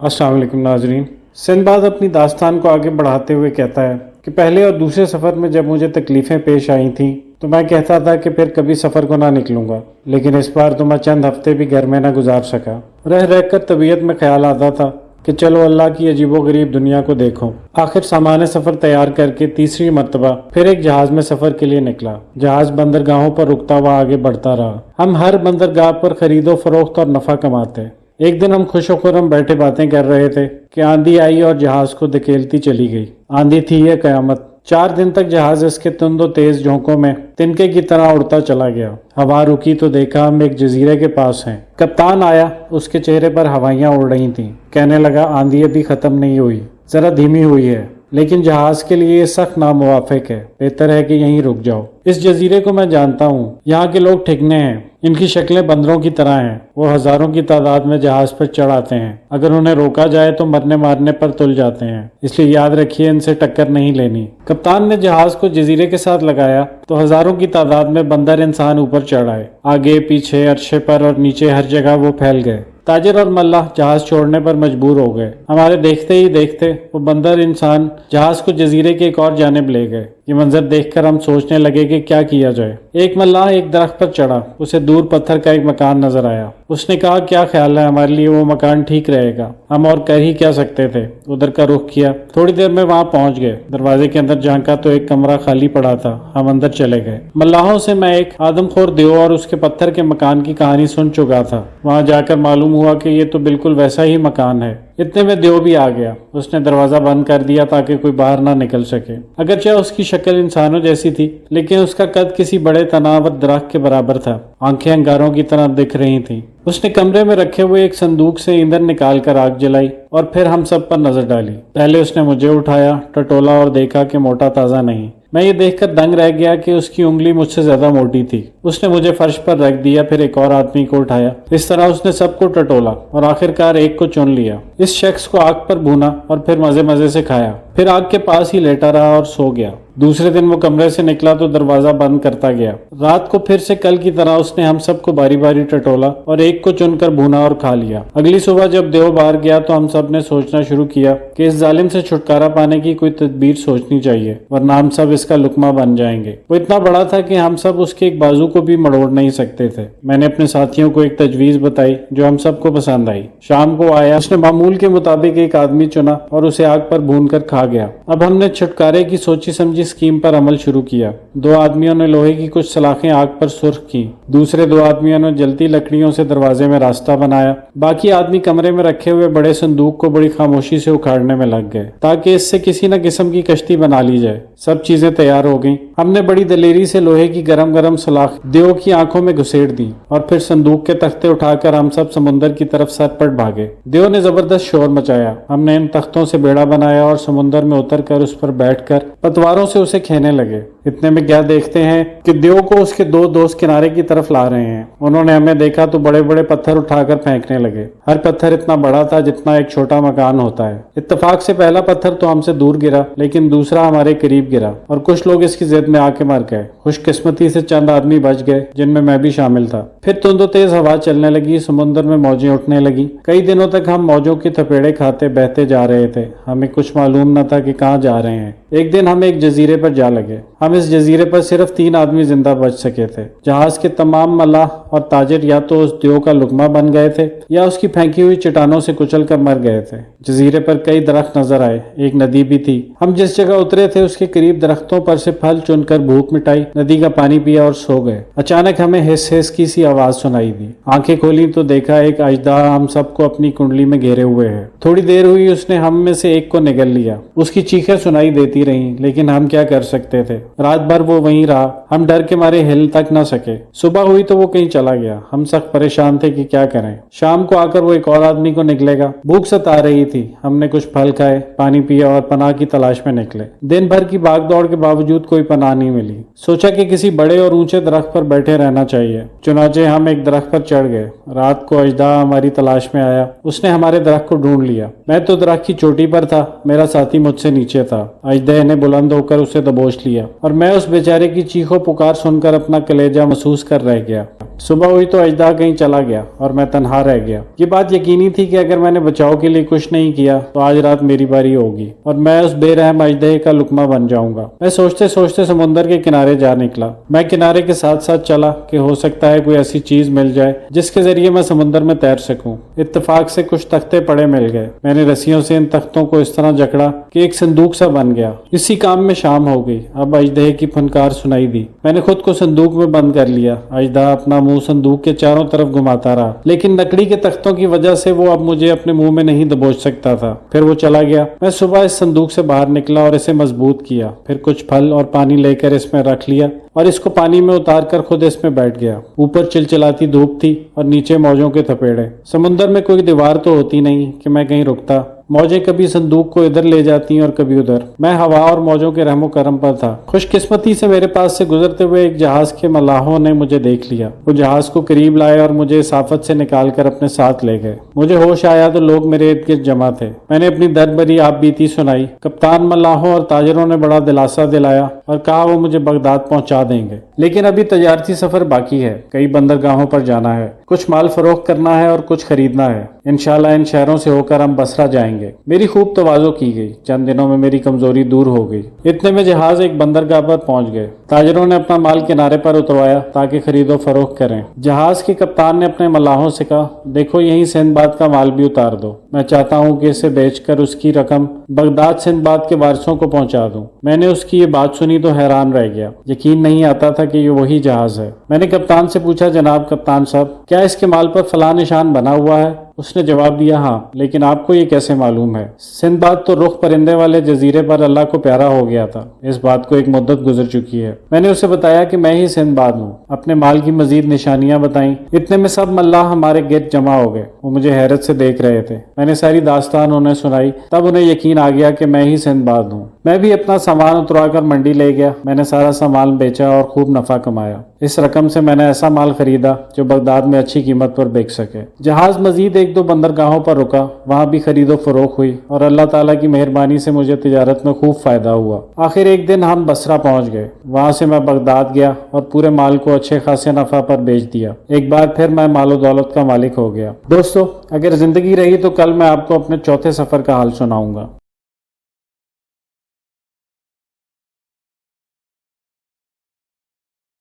السلام علیکم ناظرین۔ سندباد اپنی داستان کو آگے بڑھاتے ہوئے کہتا ہے کہ پہلے اور دوسرے سفر میں جب مجھے تکلیفیں پیش آئی تھیں تو میں کہتا تھا کہ پھر کبھی سفر کو نہ نکلوں گا، لیکن اس بار تو میں چند ہفتے بھی گھر میں نہ گزار سکا۔ رہ کر طبیعت میں خیال آتا تھا کہ چلو اللہ کی عجیب و غریب دنیا کو دیکھو۔ آخر سامان سفر تیار کر کے تیسری مرتبہ پھر ایک جہاز میں سفر کے لیے نکلا۔ جہاز بندرگاہوں پر رکتا ہوا آگے بڑھتا رہا۔ ہم ہر بندرگاہ پر خرید و فروخت اور نفع کماتے۔ ایک دن ہم خوش و خرم بیٹھے باتیں کر رہے تھے کہ آندھی آئی اور جہاز کو دھکیلتی چلی گئی۔ آندھی تھی یہ قیامت۔ 4 دن تک جہاز اس کے تند و تیز جھونکوں میں تنکے کی طرح اڑتا چلا گیا۔ ہوا رکی تو دیکھا ہم ایک جزیرے کے پاس ہیں۔ کپتان آیا، اس کے چہرے پر ہوائیاں اڑ رہی تھیں۔ کہنے لگا آندھی ابھی ختم نہیں ہوئی، ذرا دھیمی ہوئی ہے، لیکن جہاز کے لیے یہ سخت ناموافق ہے، بہتر ہے کہ یہیں رک جاؤ۔ اس جزیرے کو میں جانتا ہوں، یہاں کے لوگ ٹھگنے ہیں، ان کی شکلیں بندروں کی طرح ہیں، وہ ہزاروں کی تعداد میں جہاز پر چڑھ آتے ہیں، اگر انہیں روکا جائے تو مرنے مارنے پر تل جاتے ہیں، اس لیے یاد رکھیے ان سے ٹکر نہیں لینی۔ کپتان نے جہاز کو جزیرے کے ساتھ لگایا تو ہزاروں کی تعداد میں بندر انسان اوپر چڑھ آئے، آگے پیچھے عرشے پر اور نیچے ہر جگہ وہ پھیل گئے۔ تاجر اور ملاح جہاز چھوڑنے پر مجبور ہو گئے۔ ہمارے دیکھتے ہی دیکھتے وہ بندر انسان جہاز کو جزیرے کے ایک اور جانب لے گئے۔ یہ منظر دیکھ کر ہم سوچنے لگے کہ کیا کیا جائے۔ ایک ملاح ایک درخت پر چڑھا، اسے دور پتھر کا ایک مکان نظر آیا۔ اس نے کہا کیا خیال ہے، ہمارے لیے وہ مکان ٹھیک رہے گا؟ ہم اور کر ہی کیا سکتے تھے، ادھر کا رخ کیا۔ تھوڑی دیر میں وہاں پہنچ گئے، دروازے کے اندر جھانکا تو ایک کمرہ خالی پڑا تھا۔ ہم اندر چلے گئے۔ ملاحوں سے میں ایک آدم خور دیو اور اس کے پتھر کے مکان کی کہانی سن چکا تھا۔ وہاں جا کر معلوم ہوا کہ یہ تو بالکل ویسا ہی مکان ہے۔ اتنے میں دیو بھی آ گیا، اس نے دروازہ بند کر دیا تاکہ کوئی باہر نہ نکل سکے۔ اگرچہ اس کی شکل انسانوں جیسی تھی، لیکن اس کا قد کسی بڑے تناور درخت کے برابر تھا۔ آنکھیں انگاروں کی طرح دکھ رہی تھیں۔ اس نے کمرے میں رکھے ہوئے ایک صندوق سے ایندھن نکال کر آگ جلائی اور پھر ہم سب پر نظر ڈالی۔ پہلے اس نے مجھے اٹھایا، ٹٹولا اور دیکھا کہ موٹا تازہ نہیں۔ میں یہ دیکھ کر دنگ رہ گیا کہ اس کی انگلی مجھ سے زیادہ موٹی تھی۔ اس نے مجھے فرش پر رکھ دیا، پھر ایک اور آدمی کو اٹھایا۔ اس طرح اس نے سب کو ٹٹولا اور آخرکار ایک کو چن لیا۔ اس شخص کو آگ پر بھونا اور پھر مزے مزے سے کھایا، پھر آگ کے پاس ہی لیٹا رہا اور سو گیا۔ دوسرے دن وہ کمرے سے نکلا تو دروازہ بند کرتا گیا۔ رات کو پھر سے کل کی طرح اس نے ہم سب کو باری باری ٹٹولا اور ایک کو چن کر بھونا اور کھا لیا۔ اگلی صبح جب دیو باہر گیا تو ہم سب نے سوچنا شروع کیا کہ اس ظالم سے چھٹکارا پانے کی کوئی تدبیر سوچنی چاہیے، ورنہ ہم سب اس کا لقمہ بن جائیں گے۔ وہ اتنا بڑا تھا کہ ہم سب اس کے ایک بازو کو بھی مڑوڑ نہیں سکتے تھے۔ میں نے اپنے ساتھیوں کو ایک تجویز بتائی جو ہم سب کو پسند آئی۔ شام کو آیا، اس نے معمول کے مطابق ایک آدمی چنا اور اسے آگ پر بھون کر کھا گیا۔ اب ہم نے چھٹکارے کی سوچی سمجھی اسکیم پر عمل شروع کیا۔ 2 آدمیوں نے لوہے کی کچھ سلاخیں آگ پر سرخ کی، دوسرے 2 آدمیوں نے جلتی لکڑیوں سے دروازے میں راستہ بنایا، باقی آدمی کمرے میں رکھے ہوئے بڑے صندوق کو بڑی خاموشی سے اکھاڑنے میں لگ گئے تاکہ اس سے کسی نہ قسم کی کشتی بنا لی جائے۔ سب چیزیں تیار ہو گئیں۔ ہم نے بڑی دلیری سے لوہے کی گرم گرم سلاخ دیو کی آنکھوں میں گھسیڑ دی اور پھر صندوق کے تختے اٹھا کر ہم سب سمندر کی طرف سر پٹ بھاگے۔ دیو نے زبردست شور مچایا۔ ہم نے ان تختوں سے بیڑا بنایا اور سمندر میں اتر کر اس پر بیٹھ کر پتواروں سے اسے کھینے لگے۔ اتنے میں کیا دیکھتے ہیں کہ دیو کو اس کے 2 دوست کنارے کی طرف لا رہے ہیں۔ انہوں نے ہمیں دیکھا تو بڑے بڑے پتھر اٹھا کر پھینکنے لگے۔ ہر پتھر اتنا بڑا تھا جتنا ایک چھوٹا مکان ہوتا ہے۔ اتفاق سے پہلا پتھر تو ہم سے دور گرا، لیکن دوسرا ہمارے قریب گرا اور کچھ لوگ اس کی زد میں آ کے مر گئے۔ خوش قسمتی سے چند آدمی بچ گئے جن میں میں بھی شامل تھا۔ پھر تند و تیز ہوا چلنے لگی، سمندر میں موجیں اٹھنے لگی۔ کئی دنوں تک ہم موجوں کے تھپیڑے کھاتے بہتے جا رہے تھے، ہمیں کچھ معلوم نہ تھا کہ کہاں جا رہے ہیں۔ ایک دن ہم ایک جزیرے پر جا لگے۔ ہم اس جزیرے پر صرف 3 آدمی زندہ بچ سکے تھے۔ جہاز کے تمام ملاح اور تاجر یا تو اس دیو کا لقمہ بن گئے تھے یا اس کی پھینکی ہوئی چٹانوں سے کچل کر مر گئے تھے۔ جزیرے پر کئی درخت نظر آئے، ایک ندی بھی تھی۔ ہم جس جگہ اترے تھے اس کے قریب درختوں پر سے پھل چن کر بھوک مٹائی، ندی کا پانی پیا اور سو گئے۔ اچانک ہمیں ہس ہس کی سی آواز سنائی دی۔ آنکھیں کھولی تو دیکھا ایک اژدہا ہم سب کو اپنی کنڈلی میں گھیرے ہوئے ہے۔ تھوڑی دیر ہوئی، اس نے ہم میں سے ایک کو نگل لیا۔ اس کی چیخیں سنائی دیتی رہیں، لیکن ہم کیا کر سکتے تھے؟ رات بھر وہ وہیں رہا، ہم ڈر کے مارے ہل تک نہ سکے۔ صبح ہوئی تو وہ کہیں چلا گیا۔ ہم سخت پریشان تھے کہ کیا کریں۔ شام کو آ کر وہ ایک اور آدمی کو نکلے گا۔ بھوک ستا رہی تھی، ہم نے کچھ پھل کھائے، پانی پیا اور پناہ کی تلاش میں نکلے۔ دن بھر کی بھاگ دوڑ کے باوجود کوئی پناہ نہیں ملی۔ سوچا کہ کسی بڑے اور اونچے درخت پر بیٹھے رہنا چاہیے۔ چنانچہ ہم ایک درخت پر چڑھ گئے۔ رات کو اژدہا ہماری تلاش میں آیا۔ اس نے ہمارے درخت کو ڈھونڈ لیا۔ میں تو درخت کی چوٹی پر تھا، میرا ساتھی مجھ سے نیچے تھا۔ اژدہے نے بلند ہو کر اسے دبوچ لیا۔ اور میں اس بیچارے کی چیخو پکار سن کر اپنا کلیجہ محسوس کر رہ گیا۔ صبح ہوئی تو اژدہا کہیں چلا گیا اور میں تنہا رہ گیا۔ یہ بات یقینی تھی کہ اگر میں نے بچاؤ کے لیے کچھ نہیں کیا تو آج رات میری باری ہوگی اور میں اس بے رحم اژدہے کا لقمہ بن جاؤں گا۔ میں سوچتے سوچتے سمندر کے کنارے جا نکلا۔ میں کنارے کے ساتھ ساتھ چلا کہ ہو سکتا ہے کوئی ایسی چیز مل جائے جس کے ذریعے میں سمندر میں تیر سکوں۔ اتفاق سے کچھ تختے پڑے مل گئے۔ میں نے رسیوں سے ان تختوں کو اس طرح جکڑا کہ ایک صندوق سا بن گیا۔ اسی کام میں شام ہو گئی۔ اب اژدہے کی پھنکار سنائی دی۔ میں نے خود کو صندوق میں بند کر لیا۔ اژدہا اپنا منہ صندوق کے چاروں طرف گھماتا رہا، لیکن لکڑی کے تختوں کی وجہ سے وہ اب مجھے اپنے منہ میں نہیں دبوچ سکتا تھا۔ پھر وہ چلا گیا۔ میں صبح اس صندوق سے باہر نکلا اور اسے مضبوط کیا، پھر کچھ پھل اور پانی لے کر اس میں رکھ لیا اور اس کو پانی میں اتار کر خود اس میں بیٹھ گیا۔ اوپر چلچلاتی دھوپ تھی اور نیچے موجوں کے تھپیڑے۔ سمندر میں کوئی دیوار تو ہوتی نہیں کہ میں کہیں رکتا۔ موجیں کبھی صندوق کو ادھر لے جاتی اور کبھی ادھر۔ میں ہوا اور موجوں کے رحم و کرم پر تھا۔ خوش قسمتی سے میرے پاس سے گزرتے ہوئے ایک جہاز کے ملاحوں نے مجھے دیکھ لیا۔ وہ جہاز کو قریب لائے اور مجھے اس آفت سے نکال کر اپنے ساتھ لے گئے۔ مجھے ہوش آیا تو لوگ میرے ارد گرد جمع تھے۔ میں نے اپنی درد بھری آپ بیتی سنائی۔ کپتان، ملاحوں اور تاجروں نے بڑا دلاسا دلایا اور کہا وہ مجھے بغداد پہنچا دیں گے، لیکن ابھی تجارتی سفر باقی ہے، کئی بندرگاہوں پر جانا ہے، کچھ مال فروخت کرنا ہے اور کچھ خریدنا ہے۔ انشاءاللہ ان شہروں سے ہو کر ہم بصرہ جائیں گے۔ میری خوب توازو کی گئی۔ چند دنوں میں میری کمزوری دور ہو گئی۔ اتنے میں جہاز ایک بندرگاہ پر پہنچ گئے۔ تاجروں نے اپنا مال کنارے پر اتروایا تاکہ خرید و فروخت کریں۔ جہاز کے کپتان نے اپنے ملاحوں سے کہا، دیکھو یہیں سندباد کا مال بھی اتار دو، میں چاہتا ہوں کہ اسے بیچ کر اس کی رقم بغداد سندباد کے وارثوں کو پہنچا دوں۔ میں نے اس کی یہ بات سنی تو حیران رہ گیا۔ یقین نہیں آتا تھا کہ یہ وہی جہاز ہے۔ میں نے کپتان سے پوچھا، جناب کپتان صاحب، کیا اس کے مال پر فلاں نشان بنا ہوا ہے؟ اس نے جواب دیا، ہاں، لیکن آپ کو یہ کیسے معلوم ہے؟ سندباد تو رخ پرندے والے جزیرے پر اللہ کو پیارا ہو گیا تھا، اس بات کو ایک مدت گزر چکی ہے۔ میں نے اسے بتایا کہ میں ہی سندباد ہوں، اپنے مال کی مزید نشانیاں بتائیں۔ اتنے میں سب ملاح ہمارے گرد جمع ہو گئے۔ وہ مجھے حیرت سے دیکھ رہے تھے۔ میں نے ساری داستان انہیں سنائی، تب انہیں یقین آ گیا کہ میں ہی سندباد ہوں۔ میں بھی اپنا سامان اتروا کر منڈی لے گیا۔ میں نے سارا سامان بیچا اور خوب نفع کمایا۔ اس رقم سے میں نے ایسا مال خریدا جو بغداد میں اچھی قیمت پر بک سکے۔ جہاز مزید ایک دو بندرگاہوں پر رکا، وہاں بھی خرید و فروخت ہوئی اور اللہ تعالیٰ کی مہربانی سے مجھے تجارت میں خوب فائدہ ہوا۔ آخر ایک دن ہم بصرہ پہنچ گئے۔ وہاں سے میں بغداد گیا اور پورے مال کو اچھے خاصے نفع پر بیچ دیا۔ ایک بار پھر میں مال و دولت کا مالک ہو گیا۔ دوستو، اگر زندگی رہی تو کل میں آپ کو اپنے چوتھے سفر کا حال سناؤں گا۔